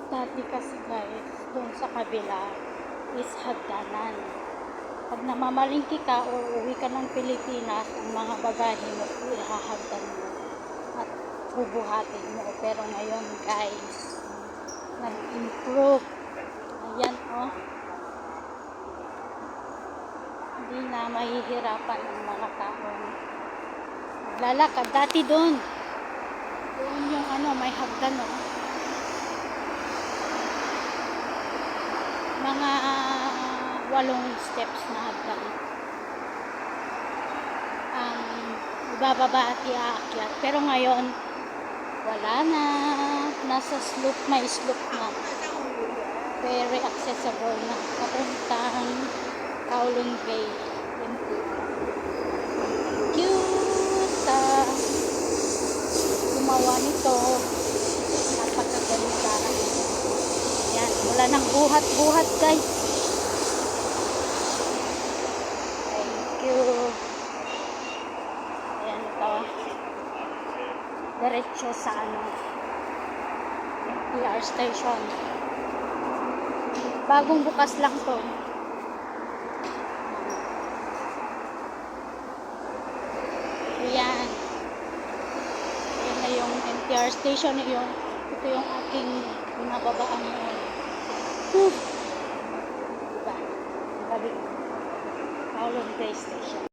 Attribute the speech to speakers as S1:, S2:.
S1: Dati kasi guys, doon sa kabila is hagdanan. Pag namamalingki ka o uwi ka ng Pilipinas, ang mga bagahe mo, ihahagdan mo at bubuhatin mo. Pero ngayon guys, nag-improve. Ayan oh. Hindi na mahihirapan ang mga tao. Lalakad. Dati doon. Doon yung may hagdan oh. Mga 8 steps na hagdan. Ibababa at iaakyat. Pero ngayon, wala na. Nasa slope, may slope na. Very accessible na. Papuntang Kowloon Bay. Thank you sa gumawa nito. Napakaganda. Yan, wala nang buhat-buhat guys. Thank you. Ayan ito. Diretso sa PR station. Bagong bukas lang to. Ayan. Ayan na yung MTR station. Ito yung aking binababaan ngayon. Diba? Gabi. Kowloon Bay Station.